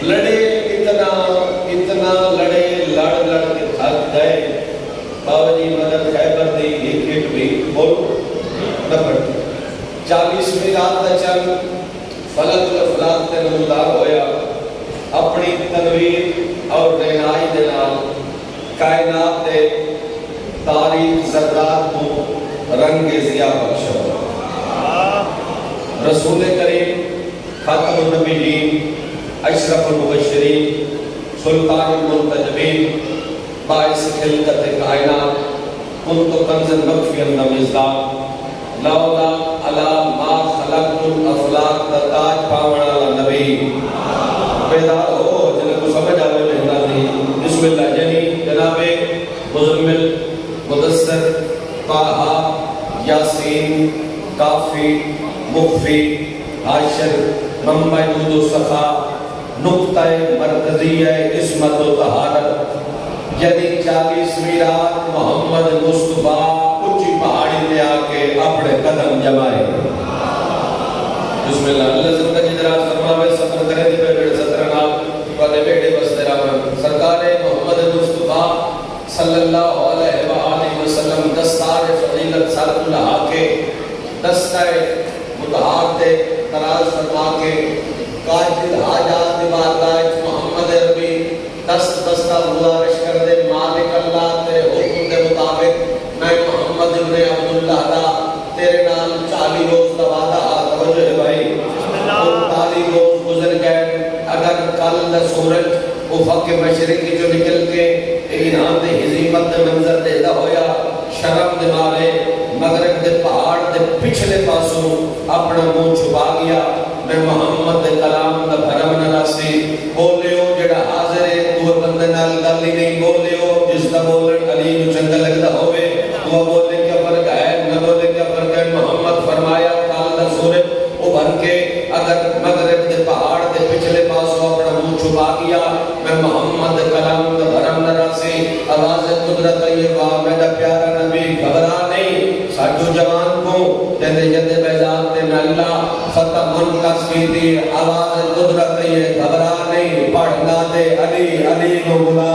لڑے اتنا لڑے، لڑ کے تھک گئے، بابا جی مدر خیبر دی ایک ایک بھی بولو نہ پڑتی۔ 40ویں رات کا چند فلک الافلاق تے نمودار ہویا، اپنی تنویر اور رہنائی دے نال کائنات دے تاریخ ذرات کو رنگ ضیاء بخشا۔ رسول کریم خاتم النبیین، اشرف المبشرین، سلطان المنتجبین، باعث خلقت کائنات، کنت کنزا مخفیا لم یزداد، لولا علی ما خلقت الافلاق تاج پاونا نبی۔ بیدار ہو جنہیں کو سمجھ آوے مہنگا نہیں۔ بسم اللہ یعنی جناب مزمل، مدثر، طٰہٰ، یاسین، کافی، مخفی، حاشر، منبع دود و سخا، نقطہ مرکزیہ عصمت و طہارت، یعنی 40ویں رات محمد مصطفیٰ اونچی پہاڑی لے آ کے اپنے قدم جمائے۔ بسم اللہ۔ اللہ زندگی دراز فرماوے، سفر کرے دی بیٹے سترہ نام والے بیٹے بستے رامن سرکار محمد مصطفیٰ صلی اللہ علیہ وآلہ وسلم دستار فضیلت سر اللہ کے دستہ متحاد دے تراز فرما کے قاجل حاجات بارگاہ محمد ربی دستہ گزارش کر دے، مالک اللہ تیرے حکم دے مطابق میں محمد ابن عبداللہ دا تیرے نام 40 روز دا وعدہ توجہ ہے بھائی۔ 39 روز گزر گئے، اگر کل دا سورج افق مشرقی جو نکل کے ایران دے حضیمت دے منظر دے دا ہویا، شرم دے مارے مغرب دے پہاڑ دے پچھلے پاسوں اپنا منہ چھپا گیا۔ میں محمد دے کلام دا بھرم نہ راسی بولیو جڑا حاضر ہے تو بندے نال گل ہی نہیں بولیو، جس دا بولن علی جو چنگا لگدا ہوئے وہ بولے کیا فرق ہے، نہ بولے کیا فرق ہے۔ محمد فرمایا کال دا سورج ابھر کے اگر مغرب دے پہاڑ دے پچھلے پاسوں اپنا منہ چھپا گیا، میں محمد دے کلام دا بھرم نہ راسی آواز قدرت طیبہ میرا پیارا نبی گھبرا نہیں ساٹھو جوان کو جندے جندے بیزان دے میں اللہ فتح منکس کی دی آواز قدرت یہ گھبرا نہیں پڑھنا دے علی علی کو بلا۔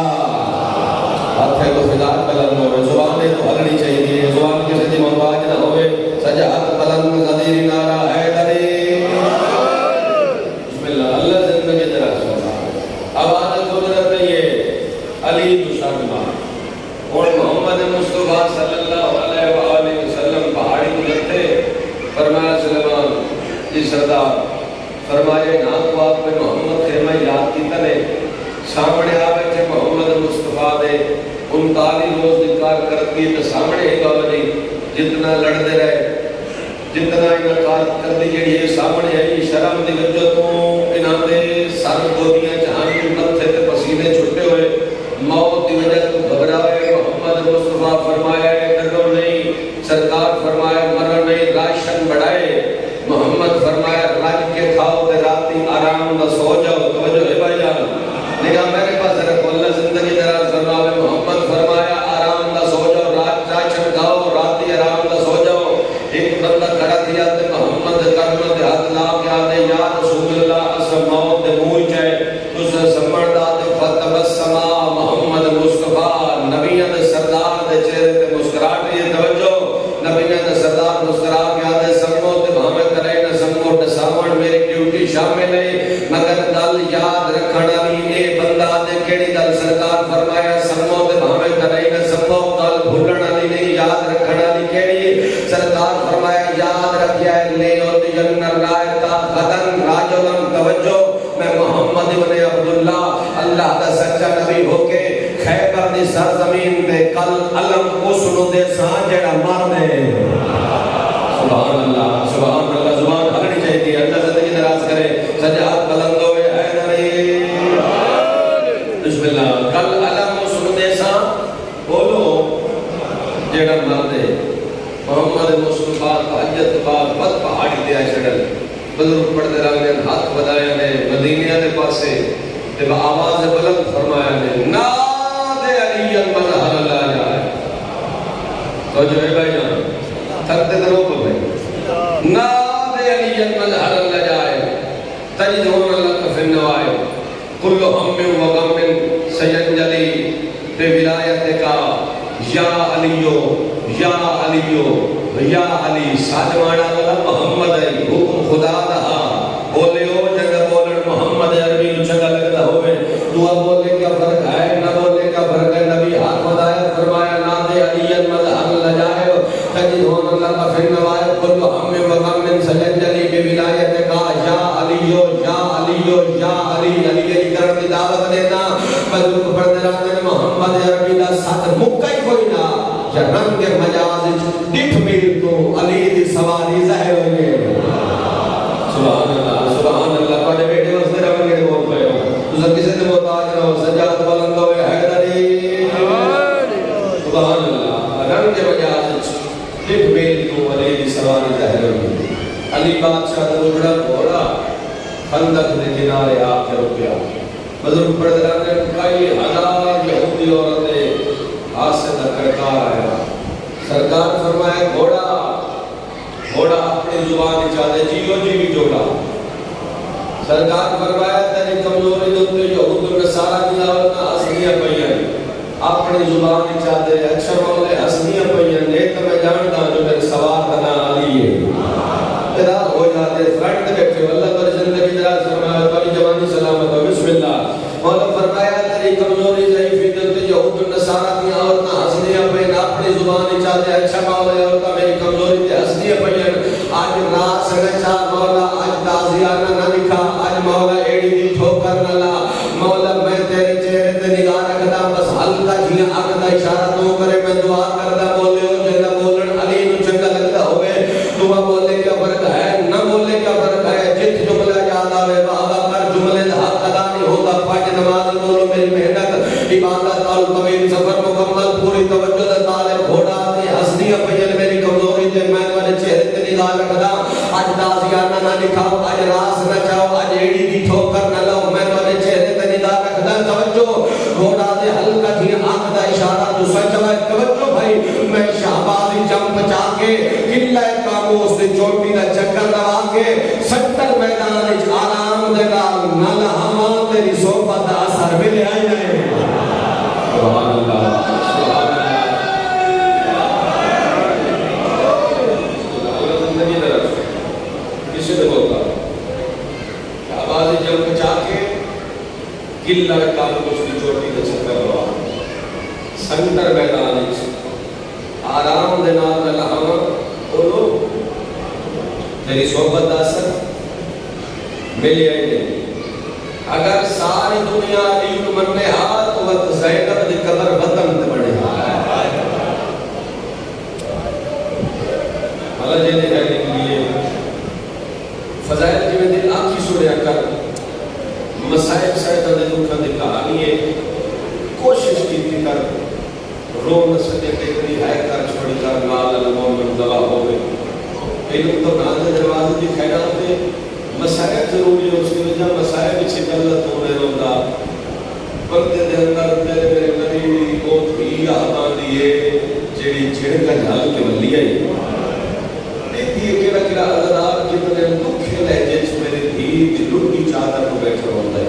ہاتھے کو خدار بلند ہوئے، زبانے تو ہلنی چاہیے، زبان کی سجی مواج نہ ہوئے، سجاعت بلند غدیر نعرہ حیدری۔ بسم اللہ۔ اللہ زندگی دراز فرما آواز قدرت یہ علی دوسرا ماں اور محمد مصطفیٰ صلی اللہ علیہ وآلہ وسلم پہاڑی گزرتے، فرمایا سلیمان جی سردار فرمائے نام کو آپ میں محمد خیمہ یاد کی تلے سامنے آوے تھے محمد مصطفیٰ دے 39 روز دکار کرتی تو سامنے ہی بابا جی جتنا لڑتے رہے جتنا انکار کر دی جڑی ہے سامنے آئی شرم دی وجہ تو انہاں دے سر گودیاں جہاں کی متھے تے پسینے چھٹے ہوئے موت دی وجہ تو گھبرائے۔ محمد مصطفیٰ فرمایا ڈرو نہیں، سرکار فرمایا مرو نہیں، راشن بڑھائے۔ محمد فرمایا رج کے کھاؤ تے راتی آرام دا سو جاؤ۔ توجہ ہے بھائی جان، نگاہ میرے پاس رکھو، اللہ زندگی دراز فرماوے۔ محمد فرمایا آرام دا سو جاؤ، راشن کھاؤ، راتی آرام دا سو جاؤ۔ ایک بندہ کھڑا دیا تے محمد کرم دے ہاتھ لا کے آدے یا رسول اللہ اسا موت دے منہ چے تسا سمجھ دا تے فتبسم محمد مصطفیٰ نبیوں دے سردار دے چہرے تے مسکراہٹ۔ یہ توجہ، نبیوں دے سردار مسکرا کے آدے سمو تے بھاوے کرے نہ سمو ڈساون میری ڈیوٹی شامل ہے، مگر گل یاد رکھنا نہیں اے بندہ دے کیڑی گل سرکار فرمایا سمو تے بھاوے کرے نہ سمو گل بھولنا نہیں یاد رکھنا نہیں کیڑی سرکار فرمایا یاد رکھیا ہے لے اوت جن رائتا غدن راجلن۔ توجہ، میں محمد ابن عبداللہ اللہ دا سچا نبی ہو کے خیبر دی سرزمین تے کل علم اس نو دے سان جڑا مر دے۔ سبحان اللہ سبحان اللہ، زبان ہلنی چاہیے، اللہ زندگی دراز کرے، سجاعت بلند ہوئے حیدری۔ بسم اللہ۔ کل علم اس نو دے سان بولو جڑا مر دے۔ محمد مصطفیٰ تحجت بعد بد پہاڑی دیا چڑھل بزرگ پڑھتے رہے ہاتھ بدایا نے مدینہ دے پاسے تے آواز بلند فرمایا نے ناد علی المظہر اللہ جائے۔ تو جو ہے بھائی جان تھکتے دروں کو بھائی ناد علی المظہر اللہ جائے تجدون اللہ کفن نوائے کل ہم و غم سینجلی بولایت کا یا علیو یا علیو یا علی سادمانا والا محمد ہے حکم خدا دا بولے ہو جگہ بولن محمد عربی نو چنگا لگتا ہوئے دعا بولے کیا فرق ہے نہ بولے کیا فرق ہے نبی ہاتھ ہدایت فرمایا نادے علی مذہب لجائے تجد ہون اللہ کا فن نوائے کل ہم و غم سینجلی بولایت کا یا علیو یا علیو یا علی علی کی طرف دعوت دینا بزرگ پردرانے محمد عربی دا ساتھ مکئی کوئی نہ یا رنگ مجاز ڈٹھ میر تو علی دی سواری ظاہر ہوئے سبحان اللہ پڑھے بیٹے واسطے رنگ کے بول پہ تو سب کسی سے محتاج نہ ہو سجاد بلند ہوئے حیدری سبحان اللہ رنگ مجاز ڈٹھ میر تو علی دی سواری ظاہر ہوئے علی بادشاہ دا اجڑا گھوڑا خندق دے کنارے آ کے رکیا بزرگ پردرانے کئی ہزار یہودی عورتیں آسد کرکار آیا سرکار فرمائے گھوڑا اپنی زبان چاہتے جیو جی بھی جوڑا سرکار فرمائے تیری کمزوری دوتے یہود نصارہ دیا ہوتا حسنیہ پہین اپنی زبان چاہتے اچھا مولے حسنیہ پہین لے تو میں جانتا جو میرے سوار کا نام علی ہے ادھا ہو جاتے فرنٹ بیٹھے اللہ پر زندگی دراز فرمائے بڑی جوانی سلامت ہو بسم اللہ مولا فرمایا تیری کمزوری ضعیفی دلتے یہود النصارہ کی عورتیں حسنیہ پہن اپنی زبانی چاہتے اچھا مولا عورتیں میری کمزوری تے حسنیہ پہن آج رات سنچا مولا آج تازیانہ نہ لکھا آج مولا ایڑی دی ٹھوکر نہ لا مولا میں تیرے چہرے تے نگاہ رکھدا بس ہلکا جھیا آنکھ دا اشارہ تو کرے میں دعا کردا بولے ہو جنہ بولن علی نو چنگا لگدا ہوئے دعا بولے کیا فرق ہے نہ بولے کیا فرق ہے جت جملہ یاد آوے بابا کر جملے دا حق ادا نہیں ہوتا پانچ نماز بولو میری محنت عبادت اور طویل سفر مکمل پوری توجہ طالب گھوڑا تے حسنیہ پہن میری کمزوری تے میں تمہارے چہرے تے نگاہ رکھدا اج تازیانہ نہ لکھاؤ اج راس نہ چاہو اج ایڑی دی ٹھوکر نہ لاؤ میں تمہارے چہرے تے نگاہ رکھدا توجہ گھوڑا تے ہلکا تھی آنکھ دا اشارہ تو سچ ہے توجہ بھائی میں شہبازی جم بچا کے قلعہ کاموس تے چوٹی دا چکر لگا کے 70 میدان وچ آرام دے نال نہ لہاواں تیری صحبت دا اثر ملے آئی ہے سبحان اللہ سبحان اللہ زندگی دا کسی نے بولتا شہبازی جم بچا کے قلعہ کاموس تے چوٹی دا چکر لگا 70 میدان وچ آرام دے نال نہ لہاواں بولو تیری صحبت دا اثر ملی آئی نہیں اگر ساری دنیا علی کو مننے ہاتھ تو وقت زینب دی قبر وطن تے بڑھے اللہ جینے کہنے کے لیے فضائل جی میں دل آنکھی سڑیا کر مسائب سیدہ دے دکھا دی کہانی ہے کوشش کی تھی کر رو نہ سکے دیکھنی ہے کر چھوڑی کر مال المومن دوا ہوئے علم تو ناندے دروازے دی خیرات دے مسائب ضروری ہے اس کی وجہ مسائب اچھی غلط ہونے ہوتا بندے دے اندر میرے نبی بہت ہی آبان دیئے جیڑی چھڑکا جھال کے ولی آئی دیکھئے کیڑا کیڑا عذرار جتنے دکھے لہجے چھ میرے دھی دی لٹی چادر کو بیٹھا ہوتا ہے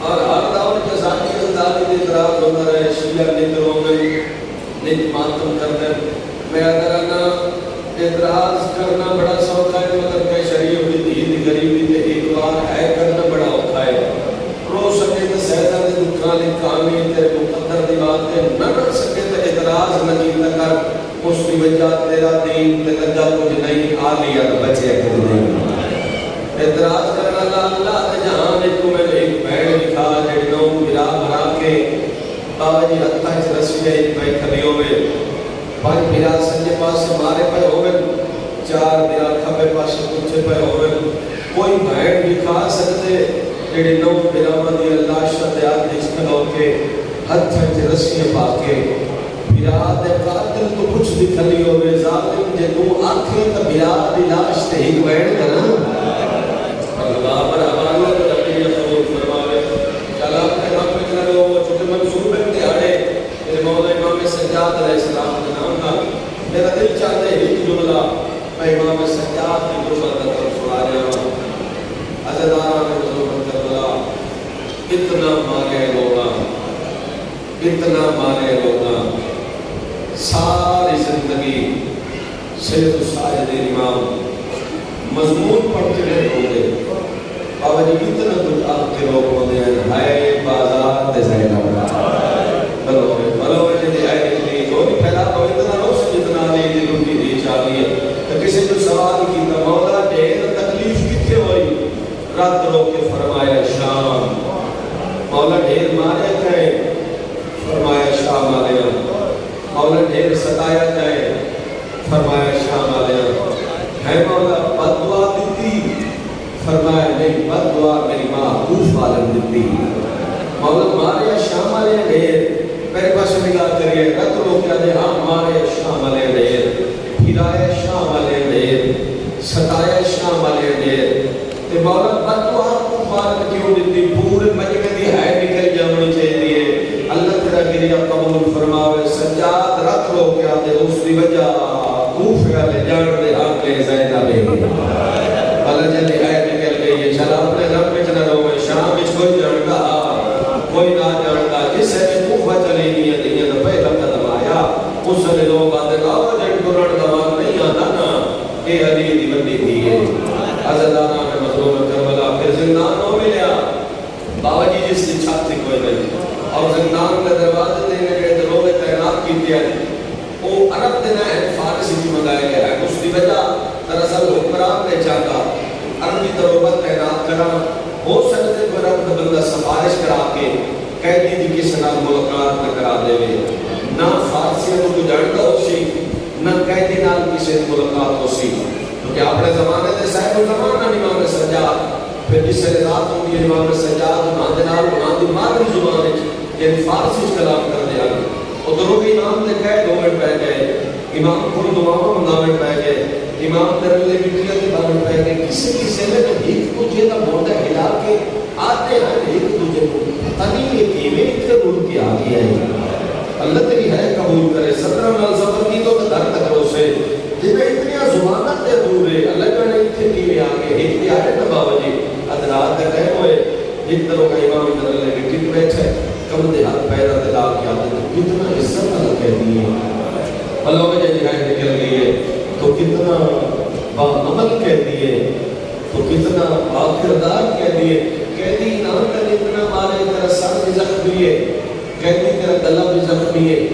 اور ہر داؤن کے ذاتی اندازی دے اعتراض ہونا رہے شیعہ نکر ہو گئی نک ماتم کرنے میں اگر انا اعتراض کرنا بڑا سوکھا ہے مگر کہ شریف بھی دی غریبی تے ایک بار ہے کرنا بڑا اوکھا ہے رو سکے تو سیدہ دے دکھانے کامی تے مقدر دی بات ہے نہ کر سکے تو اعتراض نجیب نہ کر اس کی وجہ تیرا دین تے لگا کچھ نہیں آلیا تو بچے کر نہیں اعتراض کرنا اللہ تے جہاں نے تمہیں ایک بینڈ دکھا جڑنوں گرا بھرا کے بابا جی ہتھا چ رسیے ایک پہ کھلیوں میں پانچ بھیرا سنجے پاس مارے پہ ہوئے 4 بھیرا کھبے پاس کچھے پہ ہوئے کوئی بھائن دکھا سکتے جڑی نو بھیرا مدی اللہ شدیات دیشن ہو کے ہتھا چ رسیے پاکے بھیرا دے قاتل تو کچھ دکھلی ہوئے ظالم جے دو آنکھیں تا بھیرا دی لاش تے ہی بھائن کرنا اللہ پر حوالہ تو ربی خبور فرماوے چلا اپنے ماں پہ کرنے ہو چکے منصوب ہے تیارے میرے مولا امام سجاد علیہ السلام کے نام کا میرا دل چاہتے ہی جملہ میں امام سجاد کی دربت کا طرف سنا رہا ہوں عزیزان حضور کربلا کتنا مارے لوگاں ساری زندگی سید الساجدین امام مضمون پڑھتے رہے ہوئے بابا جی اتنا کچھ آپ کے لوگ ہوتے ہیں ہائے بازار تے زیادہ بلو جی آئے نکلی جو نہیں پھیلا تو اتنا روس جتنا نہیں دی روٹی دی چاہیے تو کسی جو سوال کی مولا ڈھیر تکلیف کتنے ہوئی رات رو کے فرمایا شام مولا ڈھیر مارے گئے فرمایا شام آلیا مولا ڈھیر ستایا جائے فرمایا شام آلیا ہے مولا بددعا دیتی فرمایا نہیں بددعا میری ماں خوف عالم دیتی مولا مارے شام آلیا ڈھیر میرے پاس نگاہ کریے رات رو کیا دے ہاں مارے شام آلیا ڈھیر پھرایا شام آلیا ڈھیر ستایا شام آلیا ڈھیر تے مولا بددعا خوف عالم کیوں دیتی پورے مجمع دی ہے نکل جاؤنی چاہیے اللہ تیرا گریہ قبول فرماوے سجاد رکھ لو کیا دے اس دی وجہ خوف والے جان دے آپ کے زیدہ بے اللہ جلدی آئے نکل گئی ہے چلا اپنے رب میں چلا رہو میں شام میں کوئی جانتا کوئی نہ جانتا جس سے خوفہ چلی نہیں ہے دنیا تو پہلا قدم آیا اس سے لوگ آتے گا وہ جن کو رڑ دماغ نہیں آتا نا کہ علی دی بندی تھی ہے عزدانہ میں مظلوم کربلا پھر زندان ہو ملیا بابا جی جس کی چھاتی کوئی نہیں اور زندان کے دروازے دینے گئے دروگے تعینات کی دیا وہ عرب دینا ہے فارسی کی منگائے گیا ہے اس کی وجہ دراصل حکمران نے چاہتا عربی دروگت تعینات کرا ہو سکتے کوئی رب بندہ سفارش کرا کے قیدی دی کسی نال ملاقات نہ کرا دے نہ فارسی کو تو جانتا ہو سی نہ قیدی نال کسی ملاقات ہو سی کیونکہ اپنے زمانے دے صاحب زمانہ امام سجاد پھر جس سے رات ہوتی ہے امام سجاد ماندنال ماندی مادری زبان ہے یعنی فارسی کلام کر دیا ادھروں کے امام نے کہے 2 منٹ پہ گئے امام خود دعاوں منامت پہ گئے امام درلے بکیا کے بارے پہ گئے کسی نے تو ایک تجھے کا موٹا ہلا کے آتے ہیں ایک تجھے کو پتہ نہیں یہ کیویں اتنے رول کے آ گیا ہے اللہ تیری ہے قبول کرے 17 نال سفر کی تو در تک اسے جنہیں اتنی زبانت دے دور ہے اللہ جانے اتنے کیویں آ گئے ایک بھی آئے نا بابا جی ادرات کا کہے ہوئے ایک طرح کا امام درلے بکیا بیٹھے کم دے ہاتھ پیدا دلا کے آتے ہیں کتنا عزت اللہ کہتی ہے اللہ میں جب نہائی نکل گئی ہے تو کتنا باعمل کہتی ہے تو کتنا باکردار کہتی ہے کہتی نام کر اتنا مارے تیرا سر بھی زخمی ہے کہتی تیرا گلہ بھی زخمی ہے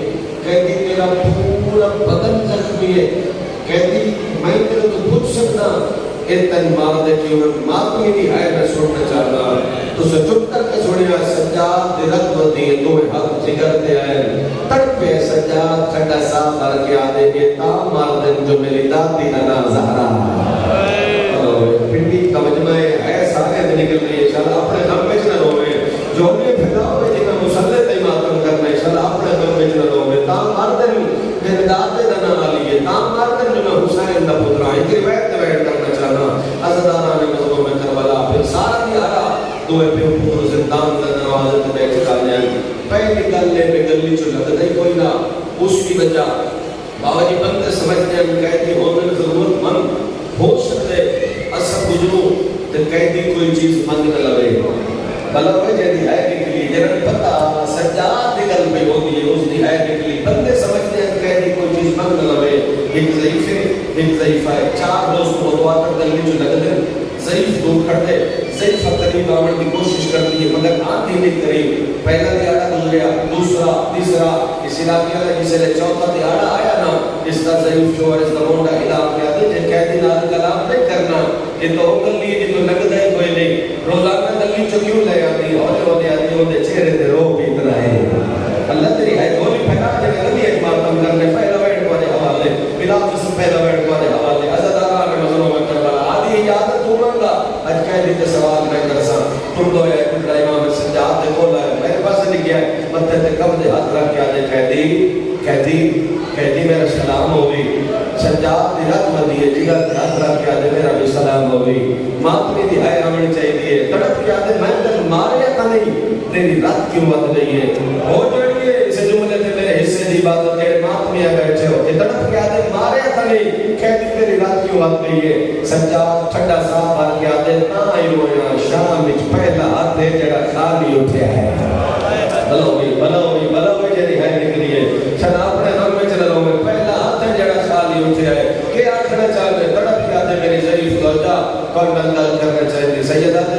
کہتی تیرا پورا بدن زخمی ہے کہتی میں تیرے تو پوچھ سکتا اتن مار دے کی عمر ماتمی نہیں ہے میں سننا چاہتا تو سے چپ کر کے سنیا سجاد دی رکھ ودی ہے دوئے ہاتھ جگر دے آئے تڑ پہ سجاد کھٹا صاف کر کے آدھے یہ تام مار دن جو میری دادی ننا زہرا پنڈی کا مجمع ہے سارے دن نکل رہی ہے شاید اپنے غم میں نہ روئے جو نے پھیلا ہوئے جنہیں مسلح تی ماتم کرنا ہے شاید اپنے غم میں نہ روئے تام مار دن میری دادی ننا والی ہے تام مار دن جو میں حسین دا پترا ایک روایت روایت کرنا چاہنا عزدانہ نے مظلوم میں کربلا پھر سارا دیا رہا دوئے پہ پور زندان کا دروازے تے بیٹھ کر جائیں پہلی گلے میں گلی چو لگ نہیں کوئی نہ اس کی وجہ بابا جی بندے سمجھتے ہیں قیدی ہونے میں ضرورت مند ہو سکتے اصل گجروں تے قیدی کوئی چیز مند نہ لگے بلہ وجہ دی ہے نکلی جنہاں پتہ سجاد دی گل پہ ہوتی ہے اس دی ہے نکلی بندے سمجھتے ہیں قیدی کوئی چیز مند نہ لگے ایک ضعیف ہے ایک ضعیفہ ہے 4 روز کو دعا کر گلی چو لگ دیں ضعیف دور کھڑتے ضعیفہ قریب آمن کی کوشش کرتی ہے مگر آتی نہیں قریب پہلا دیاڑا گزریا دوسرا تیسرا اس علاقے والا جسے لے چوتھا دیاڑا آیا نا اس کا ضعیف جو اور اس کا مونڈا علاقے آتے جن قیدی نال کلام نہیں کرنا یہ تو اکل لیے جی تو لگتا ہی کوئی نہیں روزانہ دلی چو کیوں لے آتی اور جو دے آتی ہوں دے چہرے دے رو بھی اتنا ہے اللہ تیری ہے گولی پھیلا جنہیں گلی ایک ماتم کرنے پہلا بیٹھ کو دے حوالے بلا جسم پہلا بیٹھ کو دے حوالے عزدارہ میں مظلوم میں کربلا آدھی اجازت تو منگا اج قیدی تے سوال میں کرسا تم دو یا کچھ امام سجاد دے کھولا ہے میرے پاس لکھ گیا ہے متھے تے کب دے ہاتھ رکھ کے آدھے قیدی میرا سلام ہوگی سجاد دی رکھ مدی ہے جگہ تے ہاتھ رکھ کے آدھے میرا بھی سلام ہوگی ماتمی دی ہائے آمنی چاہیے تڑپ کے آدھے میں تک مارے کا نہیں تیری رات کیوں بات گئی ہے ہو جڑیے اسے جملے تے میرے حصے دی بات تیرے ماتمی آ بیٹھے ہو یہ تڑپ کے آدھے مارے کا نہیں قیدی تیری رات کیوں بات گئی ہے سجاد ٹھنڈا صاف بات کے آدھے نا ایویا شام وچ پہلا ہاتھ ہے جڑا خالی اٹھیا ہے بلا ہوئی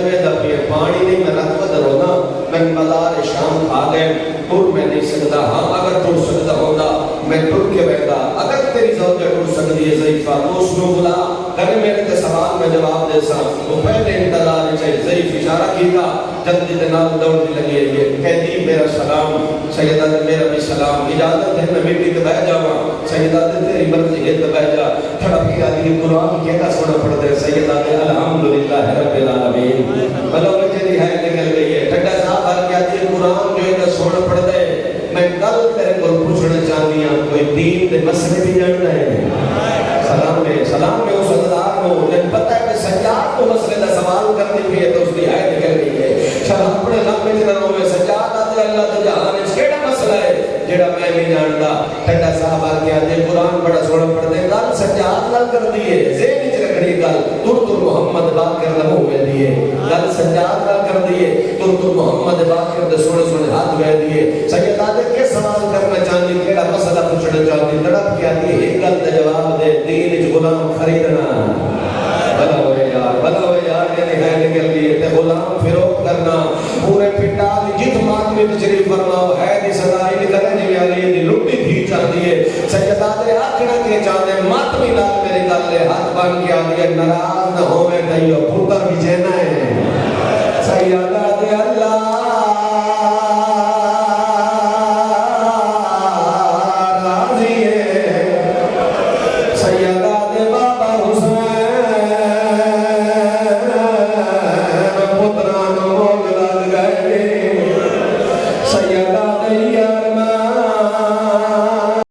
وے دا پی پانی نہیں میں رکھ بدر ہونا میں مزار شام کھا گئے ٹور میں نہیں سکتا ہاں اگر ٹور سکتا ہوگا میں ٹور کے بیٹھا اگر تیری زوجہ ٹور سکتی ہے ضعیفہ تو اس کو بلا کرے میرے تے سوال میں جواب دے سا وہ پہلے انتظار چاہیے ضعیف اشارہ کیتا جلدی دے نام دوڑنے لگی ہے یہ کہتی میرا سلام سیدہ نے میرا بھی سلام اجازت ہے میں مٹی تے بیٹھ جاواں سیدہ نے تیری مرضی ہے تے بیٹھ جا تھڑپ کے آدھی قرآن کہنا سونا پڑھ دے سیدہ نے الحمدللہ رب العالمین بلو مجھے ہے نکل گئی ہے ٹھڈا صاحب آ کے آدھی قرآن جو ہے سونا پڑھ دے میں کل تیرے کو پوچھنا چاہتی ہوں کوئی دین دے مسئلے بھی جاننا ہے سلام میں اس اللہ کو جن پتہ ہے کہ سجاد کو مسئلے دا سوال کرنی بھی ہے تو اس کی آیت نکل گئی ہے شاہ اپنے لمبے جنروں میں سجاد آتے اللہ تو جہاں اس کیڑا مسئلہ ہے جیڑا میں نہیں جانتا ٹھڈا صاحب آ کے آتے قرآن بڑا سوڑا پڑھ دے گل سجاد نال کر دیئے ذہن چ رکھنی گل تر محمد باقر نمو ہوئے دیئے گل سجاد نال کر دیئے تر محمد باقر دے سوڑے سوڑے ہاتھ ہوئے دیئے سید آدھے کے سوال کرنا چاہتی کیڑا مسئلہ پوچھنا چاہتی تڑپ کے آتی ایک گل دے جواب دے دین چ غلام خریدنا بھلا ہوئے یار یعنی ہے نکل گئی تے غلام فروخت کرنا پورے پنڈال جت ماتمی تشریف فرماؤ ہے دی سزائی نکلے جی علی دی لٹی تھی چاہتی ہے سیدہ دے آکھنا کے چاہتے ماتمی نال میرے گل لے ہاتھ بن کے آتی ہے ناراض نہ ہوئے تیو پھوٹا بھی جینا ہے سیدہ دے اللہ سیدہ